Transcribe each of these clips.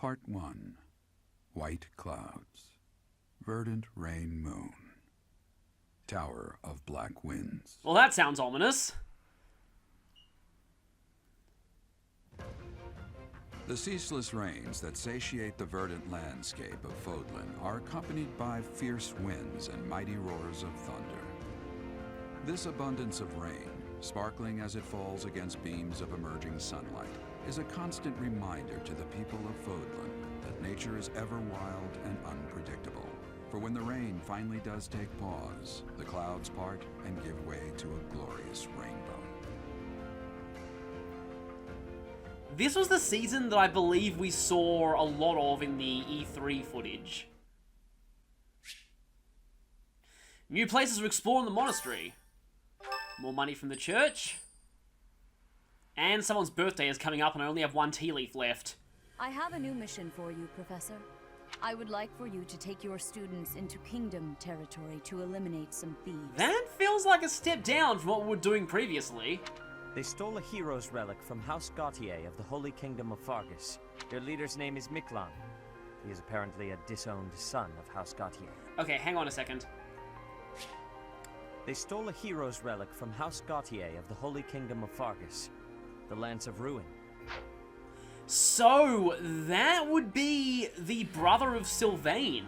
Part 1. White Clouds. Verdant Rain Moon. Tower of Black Winds. Well, that sounds ominous. The ceaseless rains that satiate the verdant landscape of Fodlan are accompanied by fierce winds and mighty roars of thunder. This abundance of rain, sparkling as it falls against beams of emerging sunlight, is a constant reminder to the people of Fodlan that nature is ever wild and unpredictable. For when the rain finally does take pause, the clouds part and give way to a glorious rainbow. This was the season that I believe we saw a lot of in the E3 footage. New places to explore in the monastery. More money from the church. And someone's birthday is coming up and I only have one tea leaf left. I have a new mission for you, Professor. I would like for you to take your students into Kingdom territory to eliminate some thieves. That feels like a step down from what we were doing previously. They stole a hero's relic from House Gautier of the Holy Kingdom of Fargus. Their leader's name is Miklan. He is apparently a disowned son of House Gautier. Okay, hang on a second. They stole a hero's relic from House Gautier of the Holy Kingdom of Fargus, the Lance of Ruin. So, that would be the brother of Sylvain.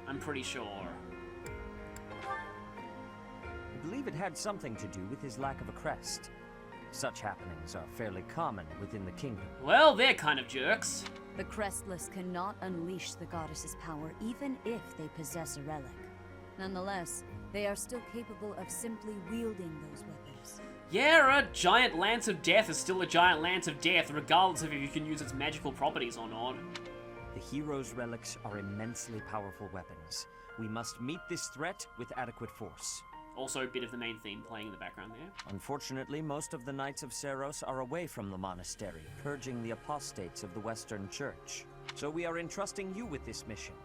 I'm pretty sure. I believe it had something to do with his lack of a crest. Such happenings are fairly common within the kingdom. Well, they're kind of jerks. The Crestless cannot unleash the goddess's power even if they possess a relic. Nonetheless, they are still capable of simply wielding those weapons. Yeah, a giant Lance of Death is still a giant Lance of Death, regardless of if you can use its magical properties or not. The hero's relics are immensely powerful weapons. We must meet this threat with adequate force. Also, a bit of the main theme playing in the background there. Unfortunately, most of the Knights of Seiros are away from the monastery, purging the apostates of the Western Church. So we are entrusting you with this mission.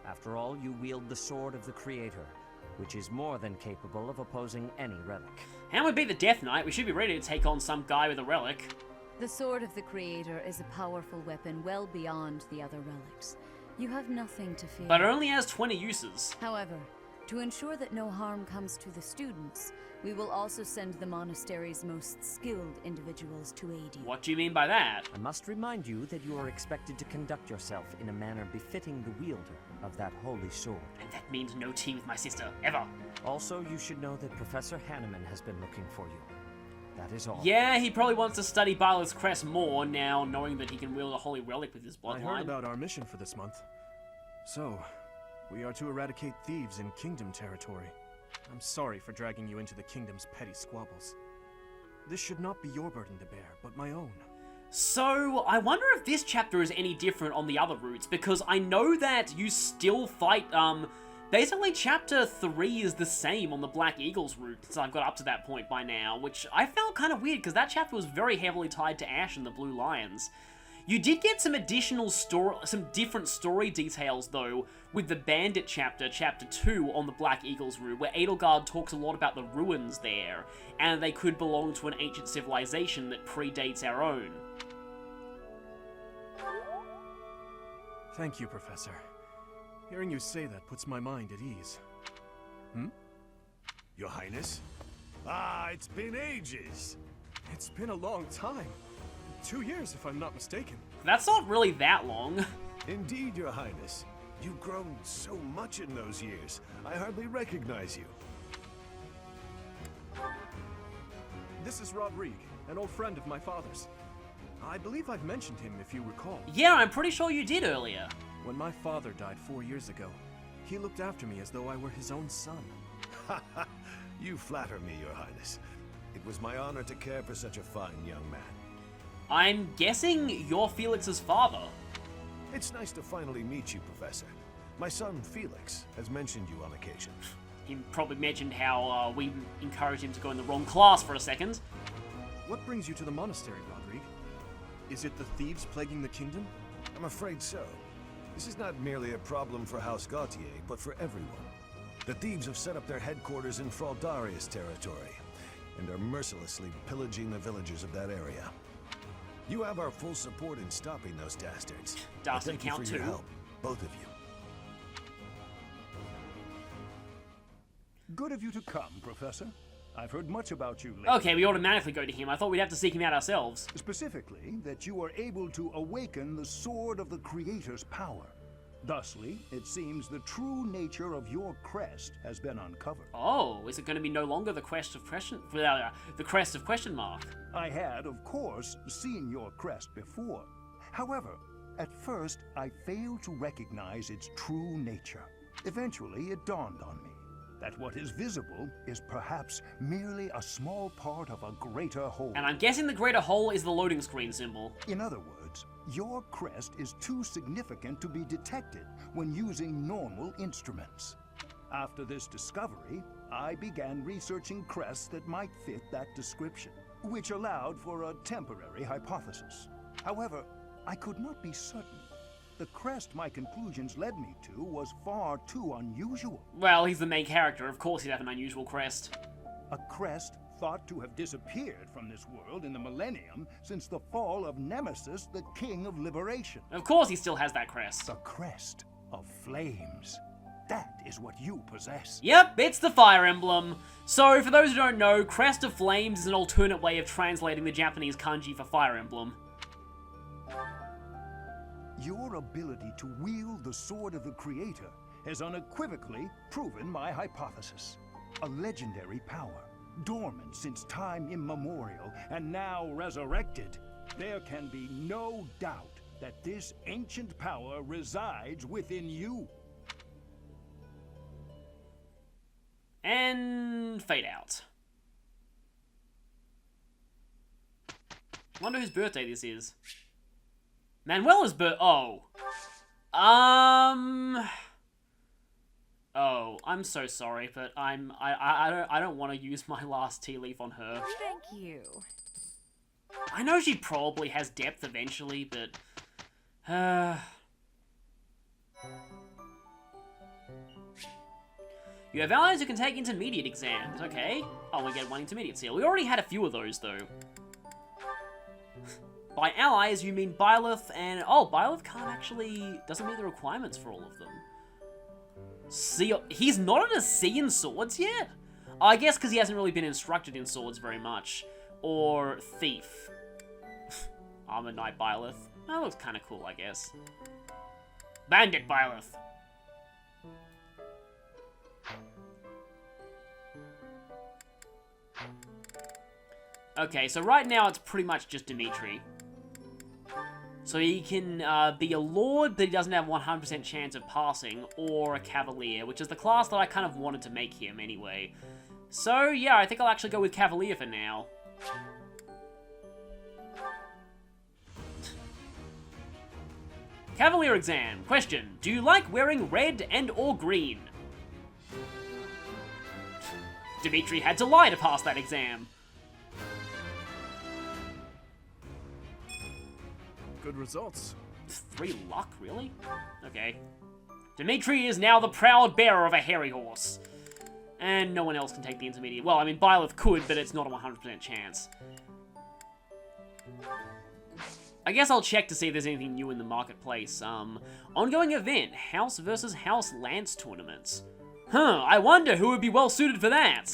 After all, you wield the Sword of the Creator, which is more than capable of opposing any relic. How would be the Death Knight? We should be ready to take on some guy with a relic. The Sword of the Creator is a powerful weapon well beyond the other relics. You have nothing to fear. But it only has 20 uses. However, to ensure that no harm comes to the students, we will also send the monastery's most skilled individuals to aid you. What do you mean by that? I must remind you that you are expected to conduct yourself in a manner befitting the wielder of that holy sword. And that means no tea with my sister, ever. Also, you should know that Professor Hanneman has been looking for you. That is all. Yeah, he probably wants to study Byleth's Crest more now, knowing that he can wield a holy relic with his bloodline. I heard about our mission for this month. So, we are to eradicate thieves in Kingdom territory. I'm sorry for dragging you into the Kingdom's petty squabbles. This should not be your burden to bear, but my own. So, I wonder if this chapter is any different on the other routes, because I know that you still fight, basically chapter 3 is the same on the Black Eagles route, so I've got up to that point by now, which I found kind of weird, because that chapter was very heavily tied to Ash and the Blue Lions. You did get some additional some different story details, though, with the Bandit chapter, chapter 2, on the Black Eagles route, where Edelgard talks a lot about the ruins there, and they could belong to an ancient civilization that predates our own. Thank you, Professor. Hearing you say that puts my mind at ease. Your Highness? Ah, it's been ages. It's been a long time. 2 years, if I'm not mistaken. That's not really that long. Indeed, Your Highness. You've grown so much in those years, I hardly recognize you. This is Rodrigue, an old friend of my father's. I believe I've mentioned him, if you recall. Yeah, I'm pretty sure you did earlier. When my father died 4 years ago, he looked after me as though I were his own son. You flatter me, Your Highness. It was my honor to care for such a fine young man. I'm guessing you're Felix's father. It's nice to finally meet you, Professor. My son, Felix, has mentioned you on occasion. He probably mentioned how we encouraged him to go in the wrong class for a second. What brings you to the monastery, Rodrigue? Is it the thieves plaguing the kingdom? I'm afraid so. This is not merely a problem for House Gautier, but for everyone. The thieves have set up their headquarters in Fraldarius territory, and are mercilessly pillaging the villagers of that area. You have our full support in stopping those dastards. Dastard Thank you count for your two. help, both of you. Good of you to come, Professor. I've heard much about you lately. Okay, we automatically go to him. I thought we'd have to seek him out ourselves. Specifically, that you are able to awaken the sword of the Creator's power. Thusly, it seems the true nature of your crest has been uncovered. Oh, is it going to be no longer the crest of question mark? I had, of course, seen your crest before. However, at first, I failed to recognize its true nature. Eventually, it dawned on me that what is visible is perhaps merely a small part of a greater whole. And I'm guessing the greater whole is the loading screen symbol. In other words, your crest is too significant to be detected when using normal instruments. After this discovery, I began researching crests that might fit that description, which allowed for a temporary hypothesis. However, I could not be certain. The crest my conclusions led me to was far too unusual. Well, he's the main character. Of course he'd have an unusual crest. A crest thought to have disappeared from this world in the millennium since the fall of Nemesis, the King of Liberation. Of course he still has that crest. The crest of flames. That is what you possess. Yep, it's the Fire Emblem. So, for those who don't know, Crest of Flames is an alternate way of translating the Japanese kanji for Fire Emblem. Your ability to wield the sword of the Creator has unequivocally proven my hypothesis. A legendary power, dormant since time immemorial, and now resurrected. There can be no doubt that this ancient power resides within you. And fade out. Wonder whose birthday this is. Manuela's Oh, I'm so sorry, but I don't want to use my last tea leaf on her. Thank you. I know she probably has depth eventually, but you have allies who can take intermediate exams. Okay, oh, we get one intermediate seal. We already had a few of those though. By allies, you mean Byleth and... Oh, Byleth doesn't meet the requirements for all of them. See, he's not at a C in swords yet? I guess because he hasn't really been instructed in swords very much. Or Thief. Armor Knight Byleth. That looks kind of cool, I guess. Bandit Byleth. Okay, so right now it's pretty much just Dimitri. So he can be a Lord, but he doesn't have 100% chance of passing, or a Cavalier, which is the class that I kind of wanted to make him anyway. So yeah, I think I'll actually go with Cavalier for now. Cavalier exam. Question: do you like wearing red and or green? Dimitri had to lie to pass that exam. Good results. 3 luck, really? Okay. Dimitri is now the proud bearer of a hairy horse. And no one else can take the intermediate. Well, I mean, Byleth could, but it's not a 100% chance. I guess I'll check to see if there's anything new in the marketplace. Ongoing event, House versus House Lance tournaments. Huh, I wonder who would be well suited for that.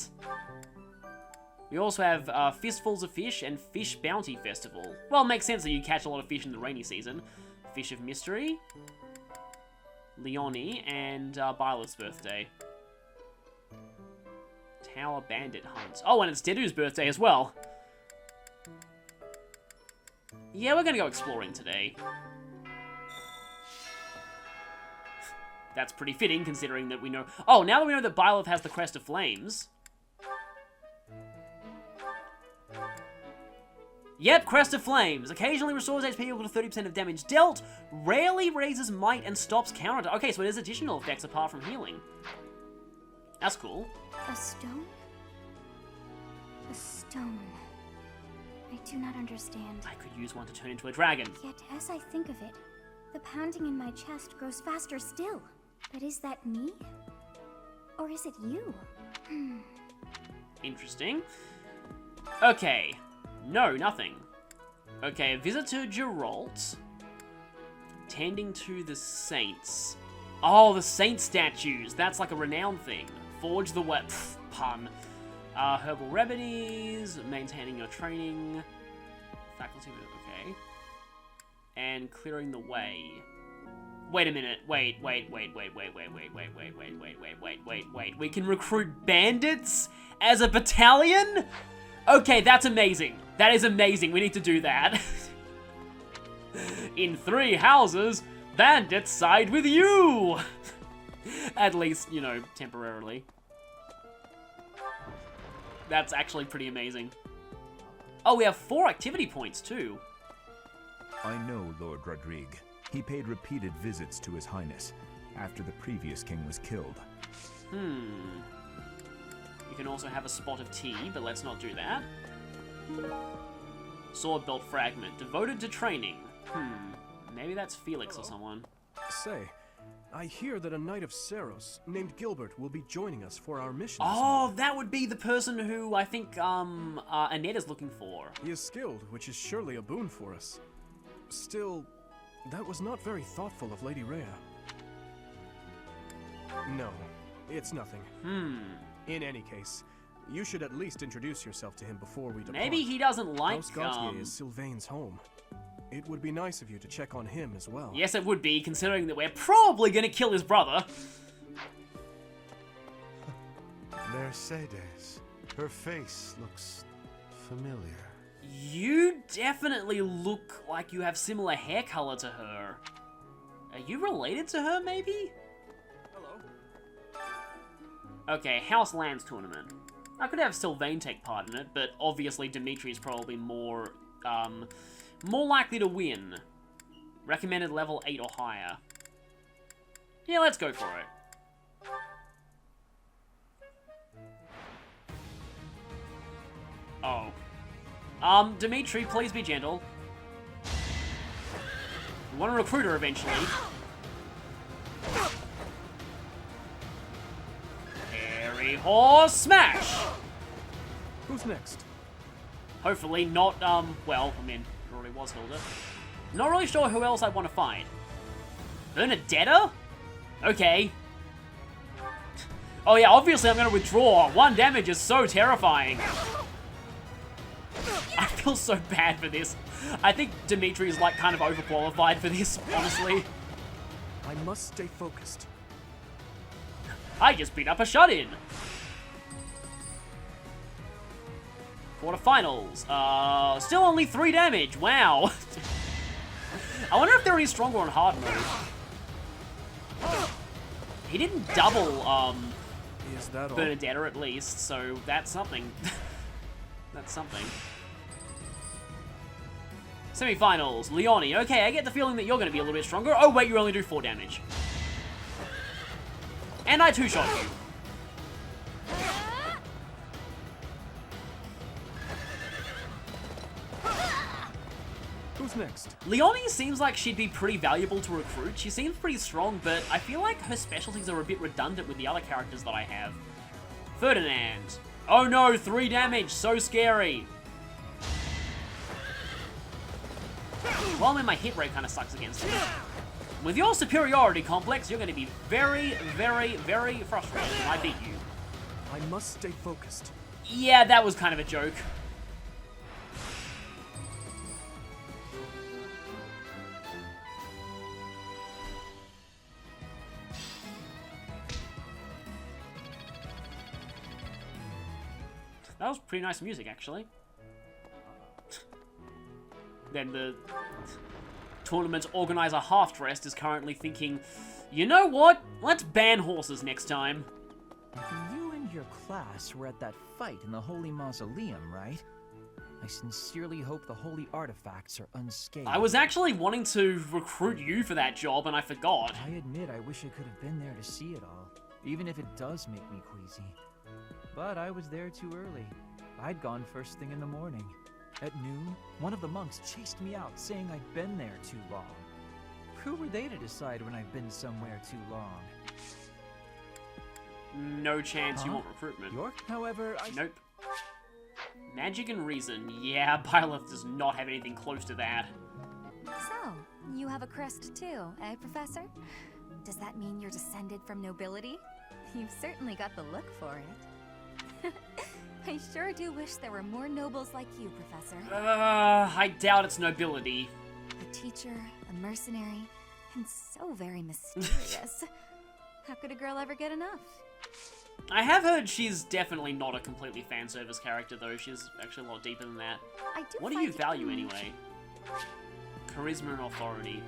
We also have Fistfuls of Fish and Fish Bounty Festival. Well, it makes sense that you catch a lot of fish in the rainy season. Fish of Mystery, Leonie, and Byleth's birthday. Tower Bandit Hunt. Oh, and it's Dedu's birthday as well. Yeah, we're gonna go exploring today. That's pretty fitting, considering that we know... Oh, now that we know that Byleth has the Crest of Flames... Yep, Crest of Flames. Occasionally restores HP equal to 30% of damage dealt. Rarely raises might and stops counter. Okay, so it has additional effects apart from healing. That's cool. A stone? A stone. I do not understand. I could use one to turn into a dragon. Yet, as I think of it, the pounding in my chest grows faster still. But is that me? Or is it you? Interesting. Okay. No, nothing. Okay, visit to Geralt. Tending to the saints. Oh, the saint statues. That's like a renown thing. Forge the wet pun. Herbal remedies. Maintaining your training. Faculty. Okay. And clearing the way. Wait a minute. Wait. We can recruit bandits as a battalion? Okay, that's amazing. That is amazing. We need to do that. In 3 houses, bandits side with you! At least, you know, temporarily. That's actually pretty amazing. Oh, we have 4 activity points, too. I know Lord Rodrigue. He paid repeated visits to His Highness after the previous king was killed. You can also have a spot of tea, but let's not do that. Sword belt fragment. Devoted to training. Maybe that's Felix or someone. Say, I hear that a knight of Seiros named Gilbert will be joining us for our mission. Oh, that would be the person who I think Annette is looking for. He is skilled, which is surely a boon for us. Still, that was not very thoughtful of Lady Rhea. No, it's nothing. In any case, you should at least introduce yourself to him before we depart. Maybe he doesn't like, House Gautier is Sylvain's home. It would be nice of you to check on him as well. Yes, it would be, considering that we're probably gonna kill his brother. Mercedes. Her face looks familiar. You definitely look like you have similar hair color to her. Are you related to her, maybe? Hello. Okay, House Lands Tournament. I could have Sylvain take part in it, but obviously Dimitri's probably more likely to win. Recommended level 8 or higher. Yeah, let's go for it. Oh. Dimitri, please be gentle. We want to recruit her eventually. Hairy Horse Smash! Who's next? Hopefully not, well, I mean, it already was Hilda. Not really sure who else I'd want to fight. Bernadetta? Okay. Oh yeah, obviously I'm gonna withdraw. 1 damage is so terrifying. I feel so bad for this. I think Dimitri is like kind of overqualified for this, honestly. I must stay focused. I just beat up a shut-in. Quarterfinals. Still only 3 damage. Wow. I wonder if they're any stronger on hard mode. He didn't double, Is that all? Bernadetta at least, so that's something. That's something. Semi-finals, Leonie. Okay, I get the feeling that you're going to be a little bit stronger. Oh wait, you only do 4 damage. And I two-shot you. Who's next? Leonie seems like she'd be pretty valuable to recruit. She seems pretty strong, but I feel like her specialties are a bit redundant with the other characters that I have. Ferdinand. Oh no, 3 damage, so scary. Well, I mean, my hit rate kind of sucks against him. With your superiority complex, you're going to be very, very, very frustrated when I beat you. I must stay focused. Yeah, that was kind of a joke. That was pretty nice music, actually. Then the tournament's organizer, Half-Dressed, is currently thinking, you know what? Let's ban horses next time. You and your class were at that fight in the Holy Mausoleum, right? I sincerely hope the holy artifacts are unscathed. I was actually wanting to recruit you for that job, and I forgot. I admit I wish I could have been there to see it all, even if it does make me queasy. But I was there too early. I'd gone first thing in the morning. At noon, one of the monks chased me out, saying I'd been there too long. Who were they to decide when I've been somewhere too long? No chance you want recruitment. York, however, Nope. Magic and reason. Yeah, Byleth does not have anything close to that. So, you have a crest too, eh, Professor? Does that mean you're descended from nobility? You've certainly got the look for it. I sure do wish there were more nobles like you, Professor. I doubt it's nobility. A teacher, a mercenary, and so very mysterious. How could a girl ever get enough? I have heard she's definitely not a completely fan service character, though. She's actually a lot deeper than that. What do you value anyway? Charisma and authority.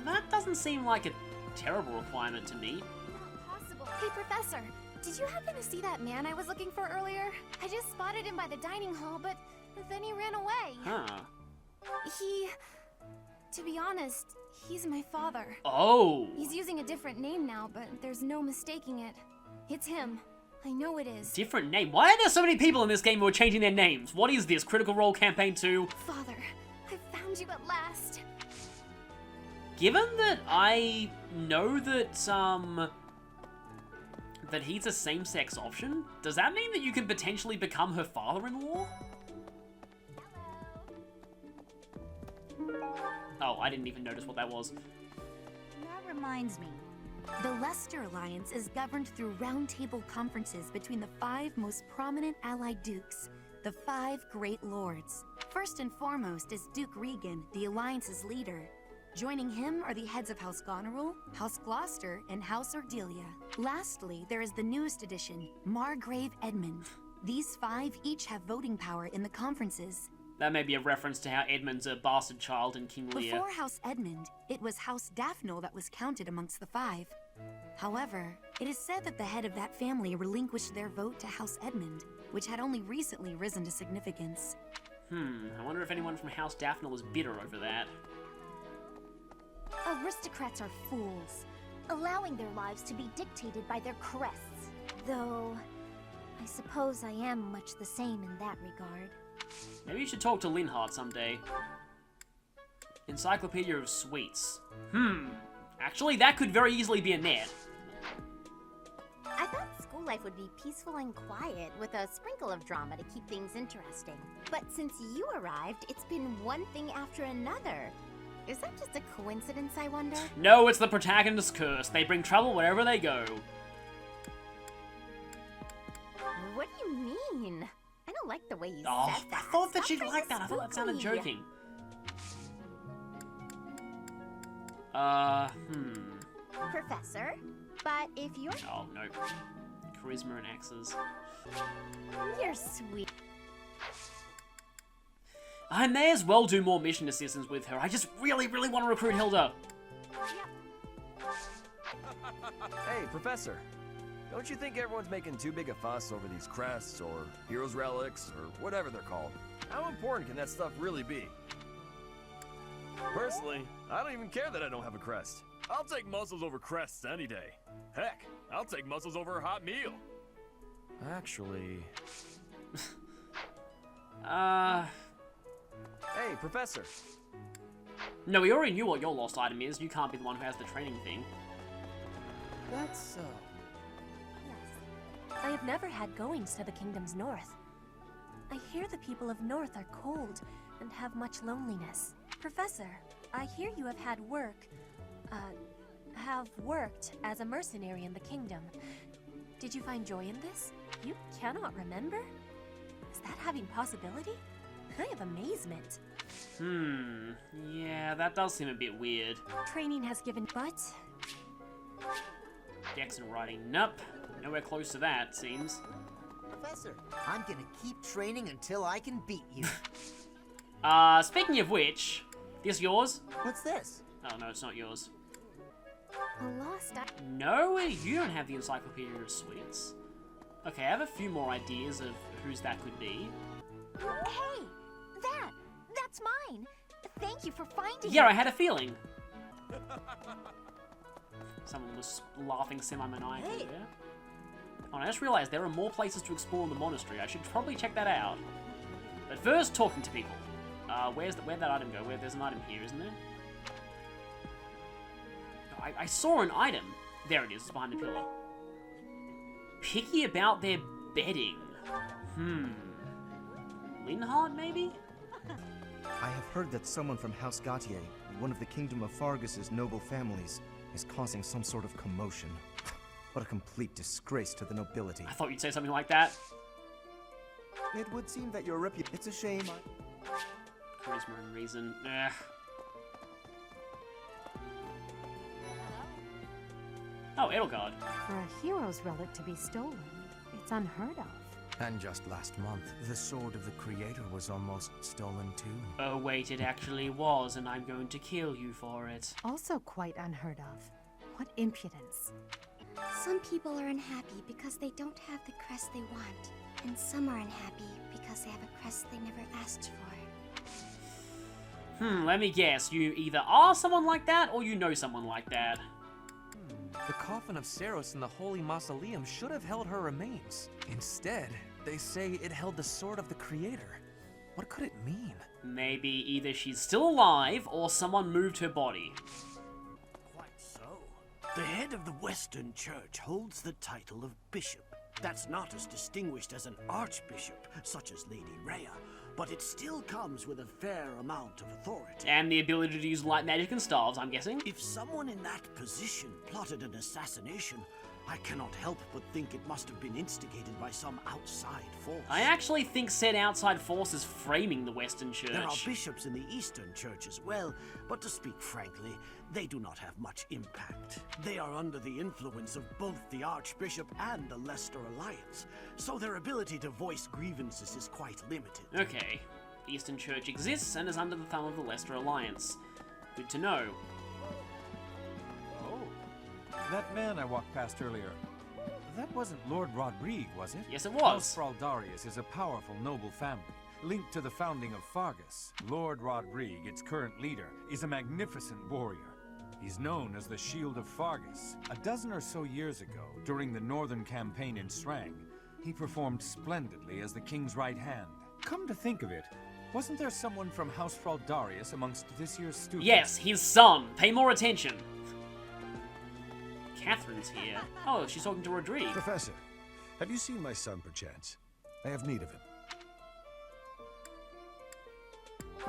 That doesn't seem like a terrible requirement to me. Not possible. Hey, Professor, did you happen to see that man I was looking for earlier? I just spotted him by the dining hall, but then he ran away. Huh. To be honest, he's my father. Oh. He's using a different name now, but there's no mistaking it. It's him. I know it is. Different name? Why are there so many people in this game who are changing their names? What is this, Critical Role Campaign 2? Father, I found you at last. Given that I know that, that he's a same-sex option, does that mean that you can potentially become her father-in-law? Oh, I didn't even notice what that was. That reminds me. The Leicester Alliance is governed through roundtable conferences between the 5 most prominent allied dukes, the 5 great lords. First and foremost is Duke Regan, the Alliance's leader. Joining him are the heads of House Goneril, House Gloucester, and House Ordelia. Lastly, there is the newest addition, Margrave Edmund. These 5 each have voting power in the conferences. That may be a reference to how Edmund's a bastard child in King Lear. Before House Edmund, it was House Daphne that was counted amongst the 5. However, it is said that the head of that family relinquished their vote to House Edmund, which had only recently risen to significance. I wonder if anyone from House Daphne was bitter over that. Aristocrats are fools, allowing their lives to be dictated by their crests. Though, I suppose I am much the same in that regard. Maybe you should talk to Linhardt someday. Encyclopedia of Sweets. Actually, that could very easily be a net. I thought school life would be peaceful and quiet, with a sprinkle of drama to keep things interesting. But since you arrived, it's been one thing after another. Is that just a coincidence, I wonder? No, it's the protagonist's curse. They bring trouble wherever they go. What do you mean? I don't like the way you said that. I thought that Stop she'd trying like to that. I thought that spook sounded me. joking. Professor, but if you're... Oh, no. Charisma and axes. You're sweet. I may as well do more mission assistance with her. I just really, really want to recruit Hilda. Hey, Professor. Don't you think everyone's making too big a fuss over these crests, or heroes' relics, or whatever they're called? How important can that stuff really be? Personally, I don't even care that I don't have a crest. I'll take muscles over crests any day. Heck, I'll take muscles over a hot meal. Actually... Hey, Professor. No, we already knew what your lost item is. You can't be the one who has the training thing. That's so... I have never had goings to the kingdom's north. I hear the people of north are cold and have much loneliness. Professor, I hear you have worked as a mercenary in the kingdom. Did you find joy in this? You cannot remember? Is that having possibility? I have amazement. Yeah, that does seem a bit weird. Training has given, but... Dex and writing, nope. Nowhere close to that, seems. Professor, I'm gonna keep training until I can beat you. Speaking of which, this yours? What's this? Oh, no, it's not yours. A lost item. No, you don't have the Encyclopedia of Sweets. Okay, I have a few more ideas of whose that could be. Hey! That's mine! Thank you for finding Yeah, it. I had a feeling. Someone was laughing semi-maniacally there. Oh, I just realized there are more places to explore in the monastery. I should probably check that out. But first, talking to people. Where'd that item go? There's an item here, isn't there? I saw an item. There it is, it's behind the pillar. Picky about their bedding. Linhardt, maybe? I have heard that someone from House Gautier, one of the Kingdom of Fargus' noble families, is causing some sort of commotion. What a complete disgrace to the nobility. I thought you'd say something like that. It would seem that your reputation... It's a shame Charisma and reason. Ugh. Oh, Edelgard. For a hero's relic to be stolen, it's unheard of. And just last month, the Sword of the Creator was almost stolen too. Oh wait, it actually was, and I'm going to kill you for it. Also quite unheard of. What impudence. Some people are unhappy because they don't have the crest they want, and some are unhappy because they have a crest they never asked for. Let me guess. You either are someone like that, or you know someone like that. The coffin of Seiros in the Holy Mausoleum should have held her remains. Instead, they say it held the Sword of the Creator. What could it mean? Maybe either she's still alive, or someone moved her body. Quite so. The head of the Western Church holds the title of Bishop. That's not as distinguished as an Archbishop, such as Lady Rhea, but it still comes with a fair amount of authority. And the ability to use light magic and staves, I'm guessing. If someone in that position plotted an assassination, I cannot help but think it must have been instigated by some outside force. I actually think said outside force is framing the Western Church. There are bishops in the Eastern Church as well, but to speak frankly, they do not have much impact. They are under the influence of both the Archbishop and the Leicester Alliance, so their ability to voice grievances is quite limited. Okay. The Eastern Church exists and is under the thumb of the Leicester Alliance. Good to know. That man I walked past earlier, that wasn't Lord Rodrigue, was it? Yes, it was. House Fraldarius is a powerful noble family, linked to the founding of Fargus. Lord Rodrigue, its current leader, is a magnificent warrior. He's known as the Shield of Fargus. A dozen or so years ago, during the Northern Campaign in Srang, he performed splendidly as the king's right hand. Come to think of it, wasn't there someone from House Fraldarius amongst this year's students? Yes, his son. Pay more attention. Catherine's here. Oh, she's talking to Rodrigue. Professor, have you seen my son, perchance? I have need of him.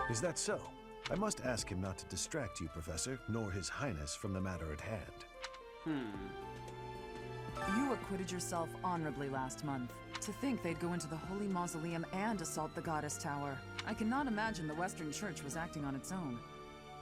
Is that so? I must ask him not to distract you, Professor, nor His Highness from the matter at hand. You acquitted yourself honorably last month. To think they'd go into the Holy Mausoleum and assault the Goddess Tower. I cannot imagine the Western Church was acting on its own.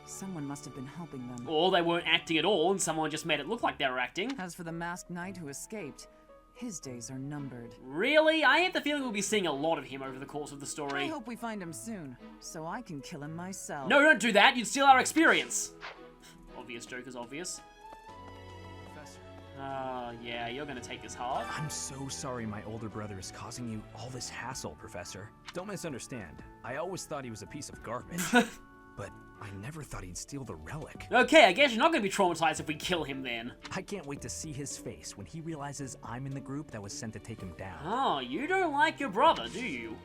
Someone must have been helping them. Or they weren't acting at all, and someone just made it look like they were acting. As for the masked knight who escaped, his days are numbered. Really? I have the feeling we'll be seeing a lot of him over the course of the story. I hope we find him soon, so I can kill him myself. No, don't do that! You'd steal our experience! Obvious joke is obvious. Yeah, you're gonna take this hard. I'm so sorry my older brother is causing you all this hassle, Professor. Don't misunderstand. I always thought he was a piece of garbage. But I never thought he'd steal the relic. Okay, I guess you're not gonna be traumatized if we kill him then. I can't wait to see his face when he realizes I'm in the group that was sent to take him down. Oh, you don't like your brother, do you?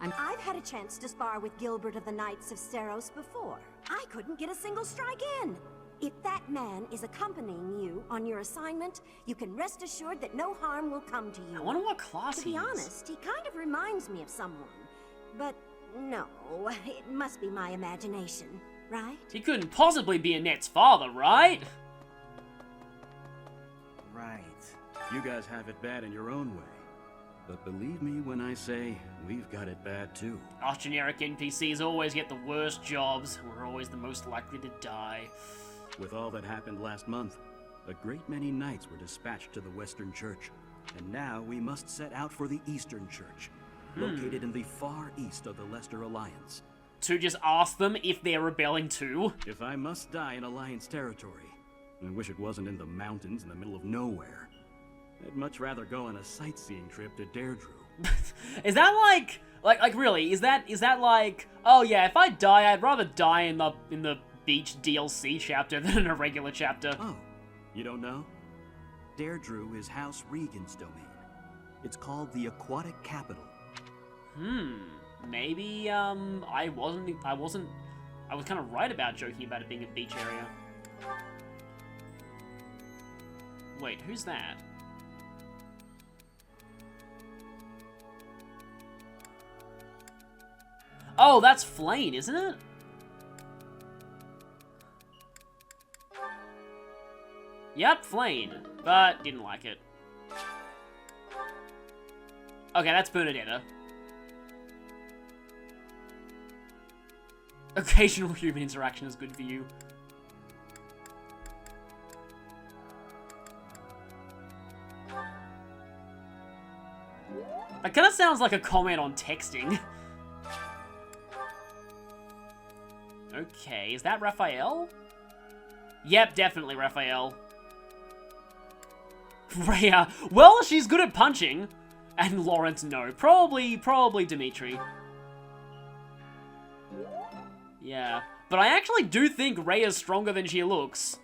I've had a chance to spar with Gilbert of the Knights of Seiros before. I couldn't get a single strike in. If that man is accompanying you on your assignment, you can rest assured that no harm will come to you. I wonder what class he is. To be honest, he kind of reminds me of someone. But no, it must be my imagination, right? He couldn't possibly be Annette's father, right? Right. You guys have it bad in your own way. But believe me when I say, we've got it bad too. Us generic NPCs always get the worst jobs. We're always the most likely to die. With all that happened last month, a great many knights were dispatched to the Western Church. And now we must set out for the Eastern Church, located in the far east of the Leicester Alliance. To just ask them if they're rebelling too? If I must die in Alliance territory, I wish it wasn't in the mountains in the middle of nowhere. I'd much rather go on a sightseeing trip to Deirdre. Is that like really? Is that like, oh yeah, if I die, I'd rather die in the beach DLC chapter than in a regular chapter? Oh, you don't know? Deirdre is House Regan's domain. It's called the Aquatic Capital. Maybe I was kind of right about joking about it being a beach area. Wait, who's that? Oh, that's Flayn, isn't it? Yep, Flayn, but didn't like it. Okay, that's Bernadetta. Occasional human interaction is good for you. That kind of sounds like a comment on texting. Okay, is that Raphael? Yep, definitely Raphael. Rhea, well, she's good at punching. And Lawrence, no. Probably Dimitri. Yeah. But I actually do think Rhea's stronger than she looks.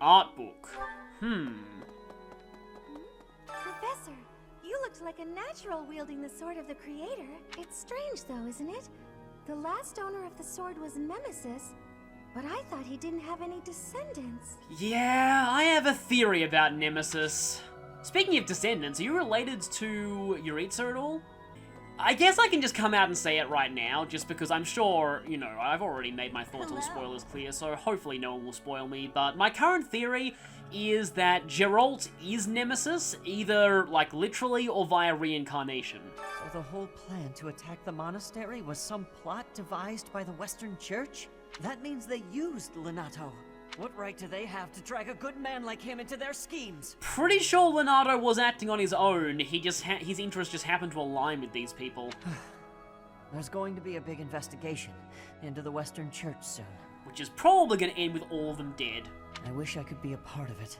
Art book. Professor, you looked like a natural wielding the sword of the Creator. It's strange though, isn't it? The last owner of the sword was Nemesis, but I thought he didn't have any descendants. Yeah, I have a theory about Nemesis. Speaking of descendants, are you related to Yuritsa at all? I guess I can just come out and say it right now, just because I'm sure, you know, I've already made my thoughts on spoilers clear, so hopefully no one will spoil me, but my current theory is that Geralt is Nemesis, either, like, literally or via reincarnation. So the whole plan to attack the monastery was some plot devised by the Western Church? That means they used Lenato. What right do they have to drag a good man like him into their schemes? Pretty sure Leonardo was acting on his own. His interests just happened to align with these people. There's going to be a big investigation into the Western Church soon. Which is probably going to end with all of them dead. I wish I could be a part of it.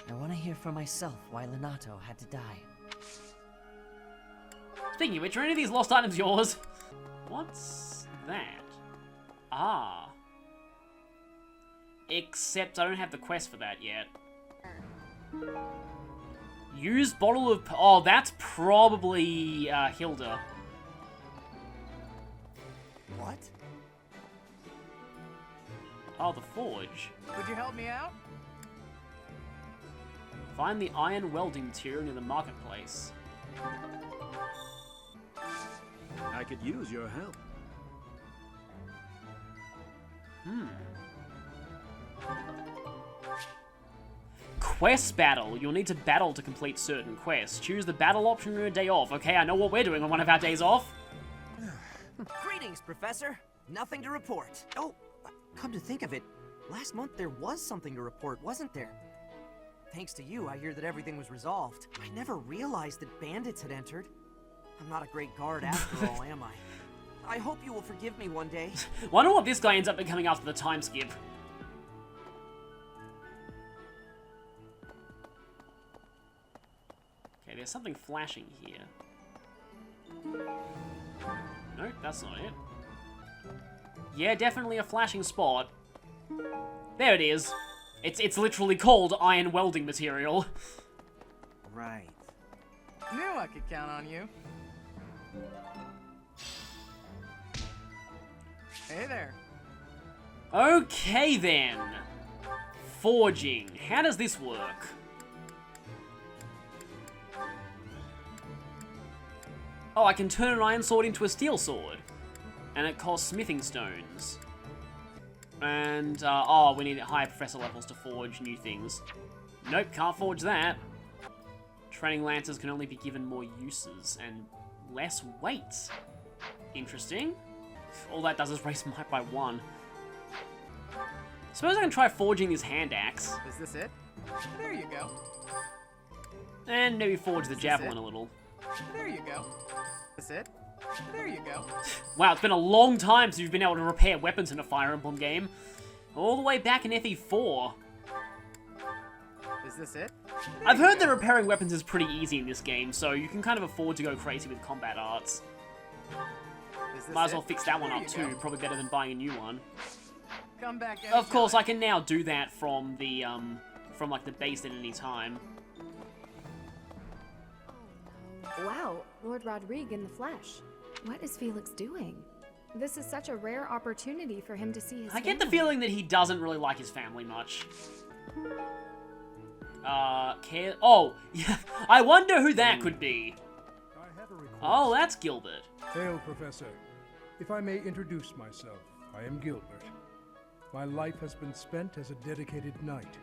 I want to hear for myself why Lenato had to die. Speaking of which, are any of these lost items yours? What's that? Ah. Except I don't have the quest for that yet. Use bottle of... Oh, that's probably Hilda. What? Oh, the forge. Would you help me out? Find the iron welding material near the marketplace. I could use your help. Quest battle. You'll need to battle to complete certain quests. Choose the battle option on your day off. Okay, I know what we're doing on one of our days off. Greetings, Professor. Nothing to report. Oh, come to think of it, last month there was something to report, wasn't there? Thanks to you, I hear that everything was resolved. I never realized that bandits had entered. I'm not a great guard after all, am I? I hope you will forgive me one day. Wonder what this guy ends up becoming after the time skip. Okay, there's something flashing here. Nope, that's not it. Yeah, definitely a flashing spot. There it is. It's literally called iron welding material. Right. Knew I could count on you. Hey there. Okay then. Forging. How does this work? Oh, I can turn an iron sword into a steel sword. And it costs smithing stones. And, oh, we need higher professor levels to forge new things. Nope, can't forge that. Training lancers can only be given more uses and less weight. Interesting. All that does is raise might by 1. Suppose I can try forging this hand axe. Is this it? There you go. And maybe forge the javelin a little. There you go. Is this it? There you go. Wow, it's been a long time since you've been able to repair weapons in a Fire Emblem game. All the way back in FE4. Is this it? I've heard that repairing weapons is pretty easy in this game, so you can kind of afford to go crazy with combat arts. Might as well fix that one up too, probably better than buying a new one. Come back. Of course, I can now do that from the, from like the base at any time. Wow, Lord Rodrigue in the flesh. What is Felix doing? This is such a rare opportunity for him to see his I get the feeling that he doesn't really like his family much. Oh, yeah, I wonder who that could be. Oh, that's Gilbert. Hail, Professor. If I may introduce myself, I am Gilbert. My life has been spent as a dedicated knight.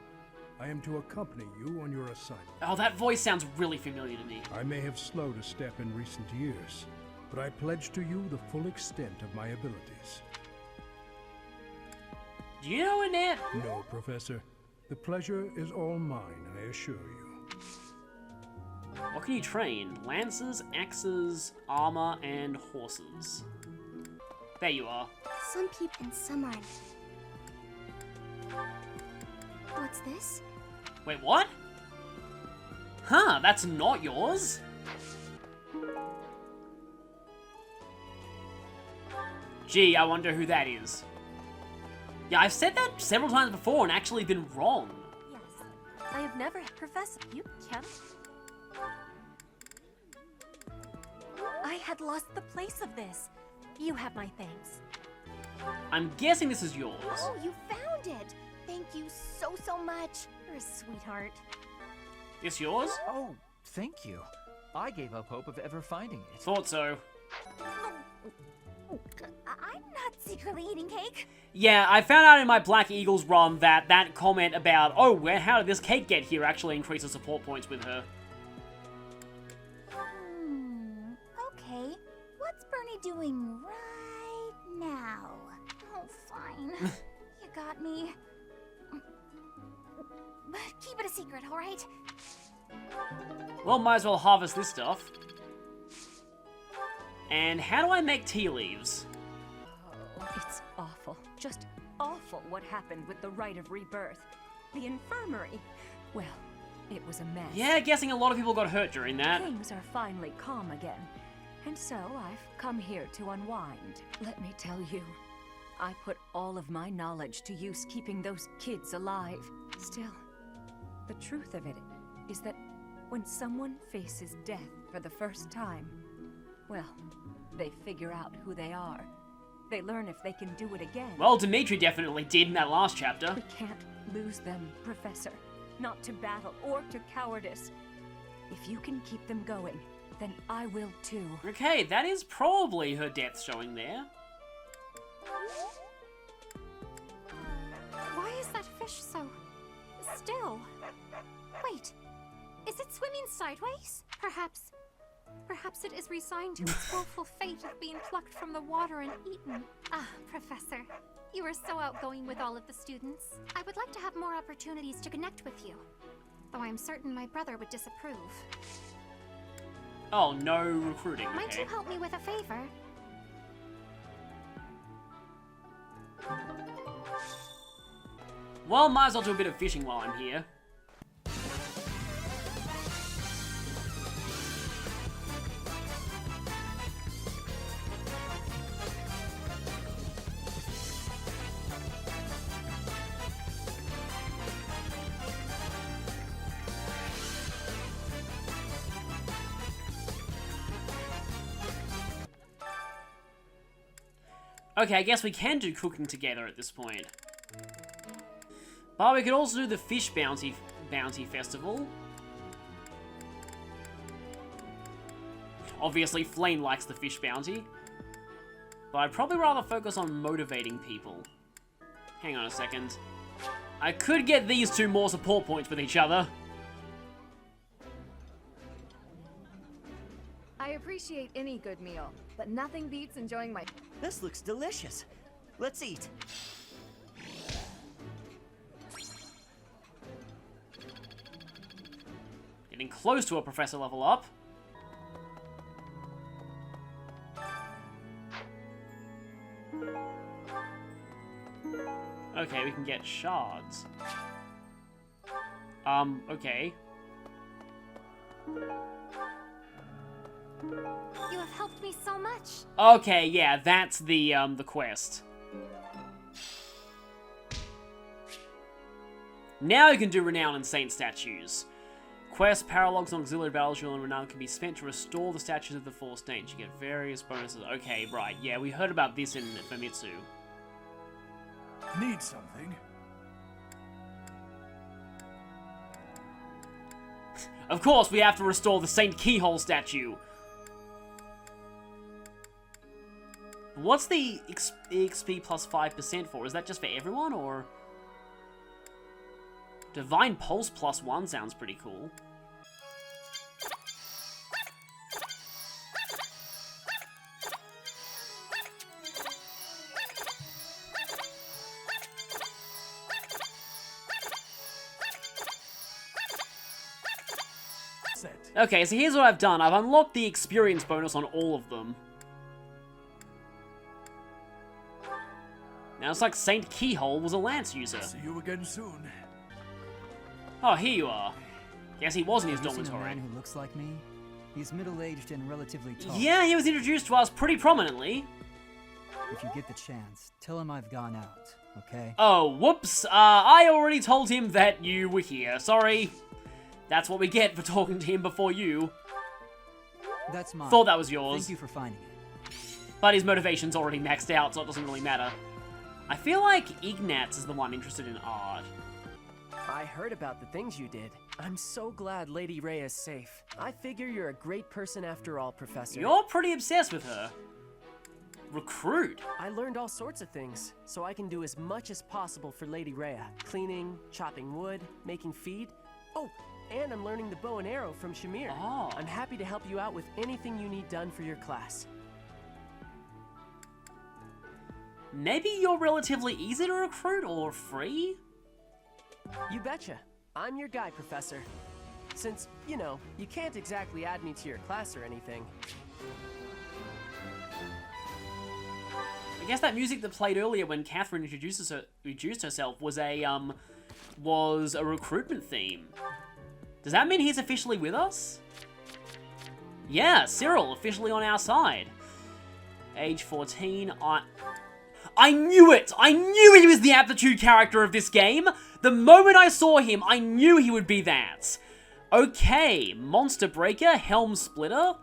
I am to accompany you on your assignment. Oh, that voice sounds really familiar to me. I may have slowed a step in recent years, but I pledge to you the full extent of my abilities. Do you know Annette? No, Professor. The pleasure is all mine, I assure you. What can you train? Lances, axes, armor, and horses. There you are. Some people and some aren't. What's this? Wait, what? Huh, that's not yours? Gee, I wonder who that is. Yeah, I've said that several times before and actually been wrong. Yes. I have never... Professor, you can't... I had lost the place of this. You have my thanks. I'm guessing this is yours. Oh, you found it! Thank you so, so much. You're a sweetheart. This yours? Oh, thank you. I gave up hope of ever finding it. Thought so. I'm not secretly eating cake. Yeah, I found out in my Black Eagles run that that comment about, oh, how did this cake get here, actually increases support points with her. Okay. What's Bernie doing right now? Oh, fine. You got me. But keep it a secret, alright? Well, might as well harvest this stuff. And how do I make tea leaves? Oh, it's awful. Just awful what happened with the Rite of Rebirth. The infirmary. Well, it was a mess. Yeah, guessing a lot of people got hurt during that. Things are finally calm again. And so I've come here to unwind. Let me tell you, I put all of my knowledge to use keeping those kids alive. Still, the truth of it is that when someone faces death for the first time, well, they figure out who they are. They learn if they can do it again. Well, Dimitri definitely did in that last chapter. We can't lose them, Professor. Not to battle or to cowardice. If you can keep them going, then I will too. Okay, that is probably her death showing there. Why is that fish so still? Wait, is it swimming sideways? Perhaps it is resigned to its woeful fate of being plucked from the water and eaten. Ah, Professor, you are so outgoing with all of the students. I would like to have more opportunities to connect with you, though I am certain my brother would disapprove. Oh, no recruiting. Might Okay. you help me with a favor? Well, might as well do a bit of fishing while I'm here. Okay, I guess we can do cooking together at this point. But we could also do the fish bounty festival. Obviously, Flame likes the fish bounty. But I'd probably rather focus on motivating people. Hang on a second. I could get these two more support points with each other. I appreciate any good meal, but nothing beats enjoying my... This looks delicious. Let's eat. Getting close to a professor level up. Okay, we can get shards. Okay. You have helped me so much. Okay, yeah, that's the quest. Now you can do Renown and Saint statues. Quest, paralogs, and auxiliary battles, Jewel and Renown can be spent to restore the statues of the four states. You get various bonuses. Okay, right, yeah, we heard about this in Famitsu. Need something? Of course, we have to restore the Saint Keyhole statue. What's the EXP plus 5% for? Is that just for everyone, or? Divine Pulse plus 1 sounds pretty cool. Okay, so here's what I've done. I've unlocked the experience bonus on all of them. Now it's like Saint Keyhole was a Lance user. See you again soon. Oh, here you are. Guess he was in his Have you seen a dormitory. man who looks like me? He's middle-aged and relatively tall. Yeah, he was introduced to us pretty prominently. If you get the chance, tell him I've gone out, okay? Oh, whoops. I already told him that you were here. Sorry. That's what we get for talking to him before you. That's mine. Thought that was yours. Thank you for finding it. But his motivation's already maxed out, so it doesn't really matter. I feel like Ignatz is the one interested in art. I heard about the things you did. I'm so glad Lady Rhea is safe. I figure you're a great person after all, Professor. You're pretty obsessed with her. Recruit. I learned all sorts of things, so I can do as much as possible for Lady Rhea. Cleaning, chopping wood, making feed. Oh, and I'm learning the bow and arrow from Shamir. Oh. I'm happy to help you out with anything you need done for your class. Maybe you're relatively easy to recruit or free? You betcha. I'm your guy, Professor. Since, you know, you can't exactly add me to your class or anything. I guess that music that played earlier when Catherine introduced herself was a recruitment theme. Does that mean he's officially with us? Yeah, Cyril, officially on our side. Age 14, I knew it! I knew he was the aptitude character of this game! The moment I saw him, I knew he would be that! Okay, Monster Breaker, Helm Splitter,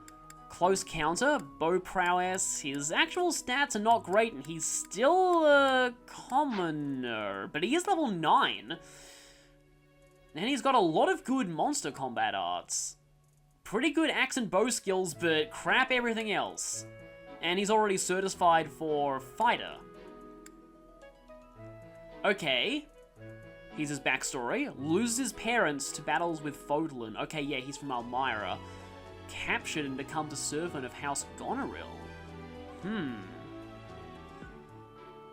Close Counter, Bow Prowess. His actual stats are not great, and he's still a commoner, but he is level 9. And he's got a lot of good monster combat arts. Pretty good axe and bow skills, but crap everything else. And he's already certified for Fighter. Okay. Here's his backstory. Loses his parents to battles with Fodlan. Okay, yeah, he's from Almyra. Captured and becomes a servant of House Goneril.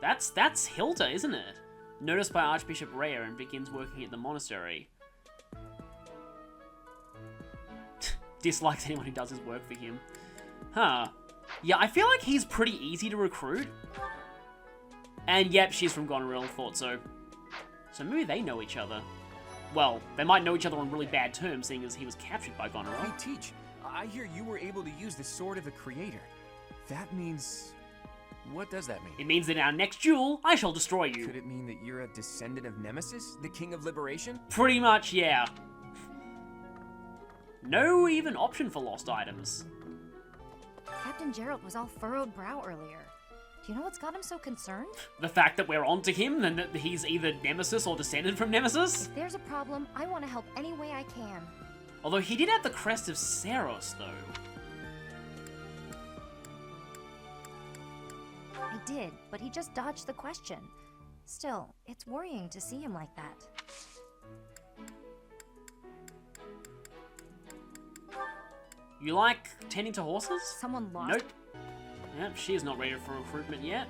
That's Hilda, isn't it? Noticed by Archbishop Rhea and begins working at the monastery. Dislikes anyone who does his work for him. Huh. Yeah, I feel like he's pretty easy to recruit. And yep, she's from Goneril, thought so. So maybe they know each other. Well, they might know each other on really bad terms, seeing as he was captured by Goneril. Hey, Teach, I hear you were able to use the Sword of the Creator. That means... What does that mean? It means that in our next duel, I shall destroy you. Could it mean that you're a descendant of Nemesis, the King of Liberation? Pretty much, yeah. No even option for lost items. Captain Gerald was all furrowed brow earlier. Do you know what's got him so concerned? The fact that we're onto him and that he's either Nemesis or descended from Nemesis? If there's a problem, I want to help any way I can. Although he did have the crest of Seiros, though. I did, but he just dodged the question. Still, it's worrying to see him like that. You like tending to horses? Someone lost? Nope. Yep, she is not ready for recruitment yet.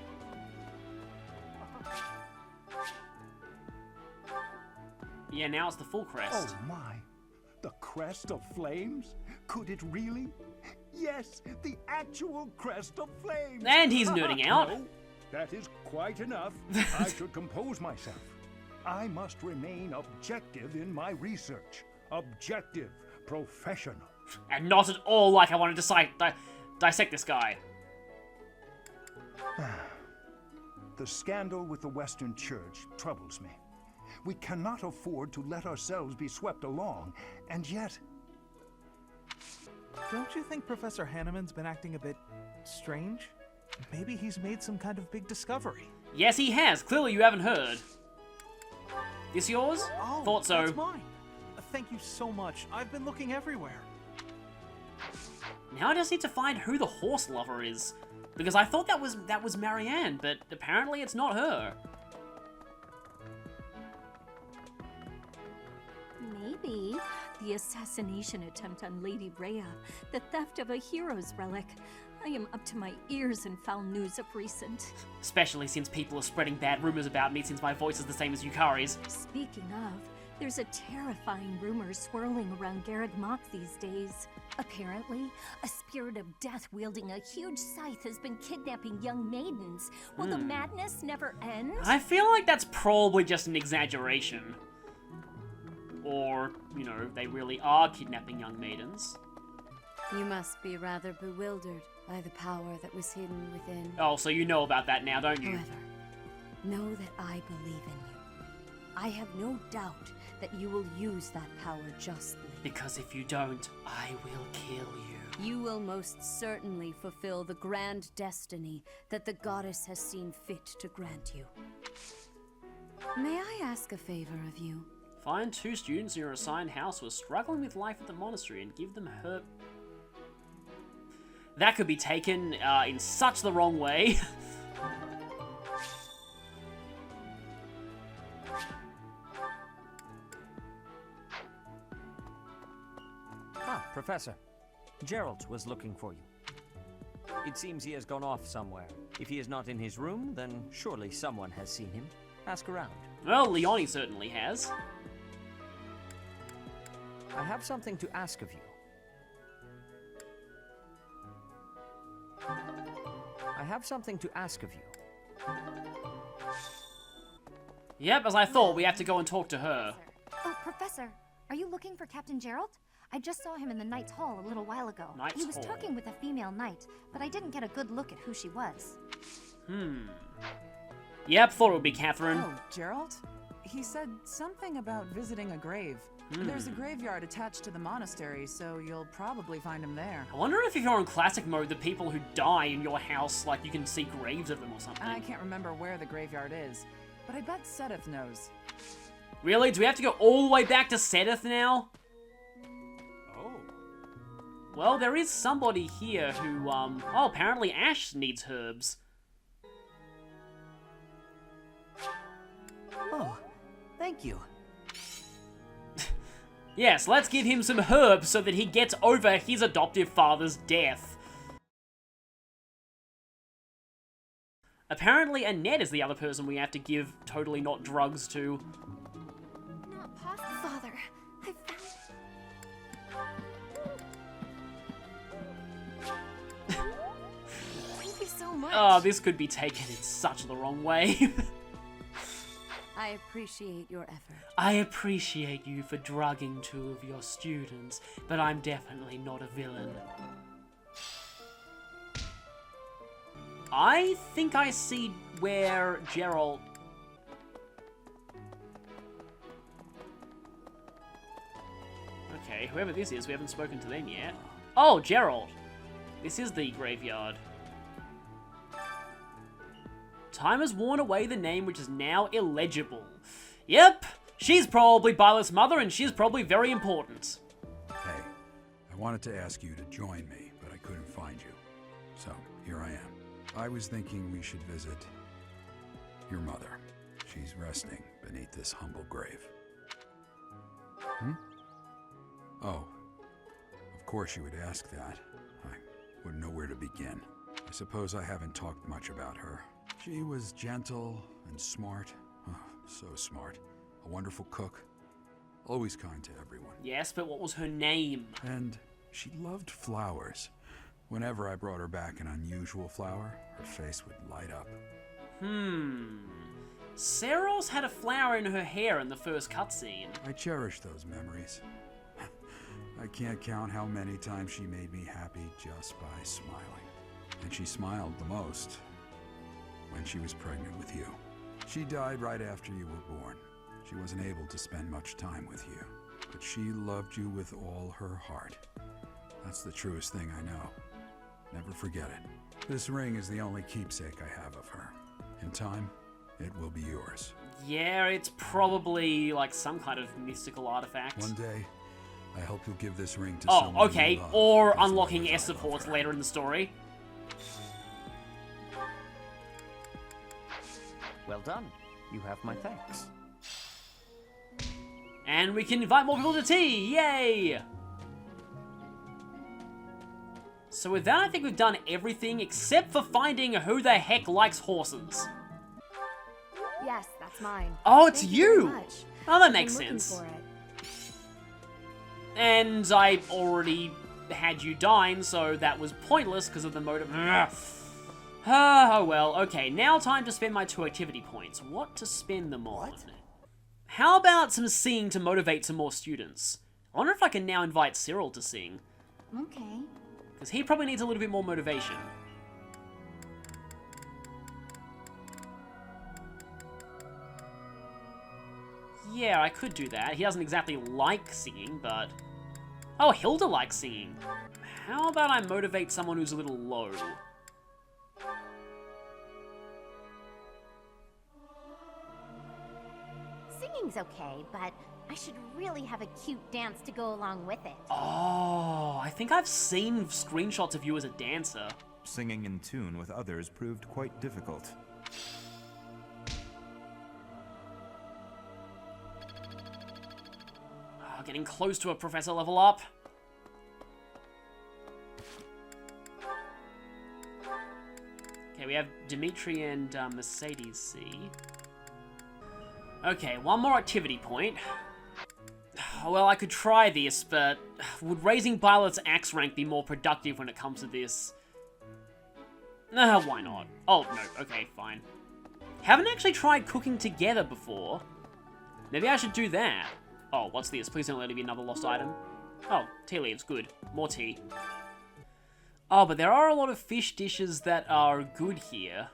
Yeah, now it's the full crest. Oh my! The crest of flames? Could it really? Yes, the actual crest of flames! And he's nerding out. No, that is quite enough. I should compose myself. I must remain objective in my research. Objective, professional. And not at all like I wanted to dissect this guy. The scandal with the Western Church troubles me. We cannot afford to let ourselves be swept along, and yet... Don't you think Professor Hanneman's been acting a bit strange? Maybe he's made some kind of big discovery. Yes, he has. Clearly you haven't heard. This yours? Oh, thought so. That's mine. Thank you so much. I've been looking everywhere. Now I just need to find who the horse lover is. Because I thought that was Marianne, but apparently it's not her. Maybe the assassination attempt on Lady Rhea, the theft of a hero's relic. I am up to my ears in foul news of recent. Especially since people are spreading bad rumors about me since my voice is the same as Yukari's. Speaking of, there's a terrifying rumor swirling around Garreg Mach these days. Apparently, a spirit of death wielding a huge scythe has been kidnapping young maidens. Will the madness never end? I feel like that's probably just an exaggeration. Or, you know, they really are kidnapping young maidens. You must be rather bewildered by the power that was hidden within. Oh, so you know about that now, don't you? However, know that I believe in you. I have no doubt that you will use that power justly. Because if you don't, I will kill you. You will most certainly fulfill the grand destiny that the goddess has seen fit to grant you. May I ask a favor of you? Find 2 students in your assigned house who are struggling with life at the monastery and give them herb. That could be taken in such the wrong way. Professor. Geralt was looking for you. It seems he has gone off somewhere. If he is not in his room, then surely someone has seen him. Ask around. Well, Leonie certainly has. I have something to ask of you. I have something to ask of you. Yep, as I thought, we have to go and talk to her. Oh, Professor, are you looking for Captain Gerald? I just saw him in the Knight's Hall a little while ago. Knight's he was Hall. talking with a female knight, but I didn't get a good look at who she was. Yep, thought it would be Catherine. Oh, Gerald? He said something about visiting a grave. There's a graveyard attached to the monastery, so you'll probably find him there. I wonder if you're on classic mode, the people who die in your house, like, you can see graves of them or something. I can't remember where the graveyard is, but I bet Sedith knows. Really? Do we have to go all the way back to Sedith now? Oh. Well, there is somebody here who, oh, apparently Ash needs herbs. Oh, thank you. Yes, let's give him some herbs so that he gets over his adoptive father's death. Apparently Annette is the other person we have to give totally not drugs to. Not possible. Father, I found... Thank you so much. Oh, this could be taken in such the wrong way. I appreciate your effort. I appreciate you for drugging 2 of your students, but I'm definitely not a villain. I think I see where Gerald... Okay, whoever this is, we haven't spoken to them yet. Oh, Gerald! This is the graveyard. Time has worn away the name, which is now illegible. Yep, she's probably Byla's mother, and she's probably very important. Hey, I wanted to ask you to join me, but I couldn't find you. So, here I am. I was thinking we should visit your mother. She's resting beneath this humble grave. Oh, of course you would ask that. I wouldn't know where to begin. I suppose I haven't talked much about her. She was gentle and smart. Oh, so smart. A wonderful cook. Always kind to everyone. Yes, but what was her name? And she loved flowers. Whenever I brought her back an unusual flower, her face would light up. Seros had a flower in her hair in the first cutscene. I cherish those memories. I can't count how many times she made me happy just by smiling. And she smiled the most when she was pregnant with you. She died right after you were born. She wasn't able to spend much time with you, but she loved you with all her heart. That's the truest thing I know. Never forget it. This ring is the only keepsake I have of her. In time, it will be yours. Yeah, it's probably like some kind of mystical artifact. One day, I hope you'll give this ring to Oh, someone okay, you love, or as unlocking long as I love S-Supports her. later in the story. Well done. You have my thanks. And we can invite more people to tea! Yay! So with that, I think we've done everything except for finding who the heck likes horses. Yes, that's mine. Oh, it's Thank you you! very much. Oh, that I've makes been looking sense. for it. And I already had you dine, so that was pointless because of the motive. Oh well, okay, now time to spend my 2 activity points. What to spend them on? How about some singing to motivate some more students? I wonder if I can now invite Cyril to sing. Okay. Because he probably needs a little bit more motivation. Yeah, I could do that. He doesn't exactly like singing, but... Oh, Hilda likes singing. How about I motivate someone who's a little low? Singing's okay, but I should really have a cute dance to go along with it. Oh, I think I've seen screenshots of you as a dancer. Singing in tune with others proved quite difficult. Oh, getting close to a professor level up. Okay, we have Dimitri and Mercedes C. Okay, one more activity point. Well, I could try this, but would raising Violet's axe rank be more productive when it comes to this? Why not? Oh, no, okay, fine. Haven't actually tried cooking together before. Maybe I should do that. Oh, what's this? Please don't let it be another lost item. Oh, tea leaves, good. More tea. Oh, but there are a lot of fish dishes that are good here.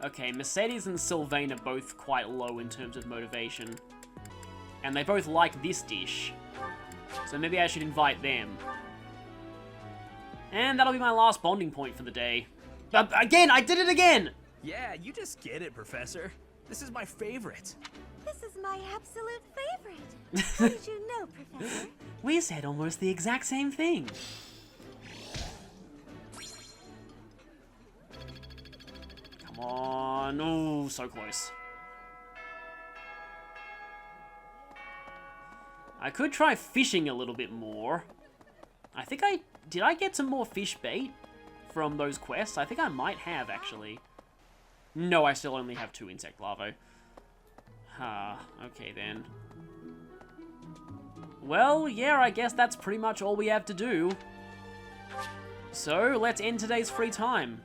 Okay, Mercedes and Sylvain are both quite low in terms of motivation. And they both like this dish. So maybe I should invite them. And that'll be my last bonding point for the day. Again, I did it again! Yeah, you just get it, Professor. This is my favorite. This is my absolute favorite. How did you know, Professor? We said almost the exact same thing. Come on. Oh, so close. I could try fishing a little bit more. I think did I get some more fish bait from those quests? I think I might have, actually. No, I still only have 2 insect larvae. Okay then. Well, yeah, I guess that's pretty much all we have to do. So, let's end today's free time.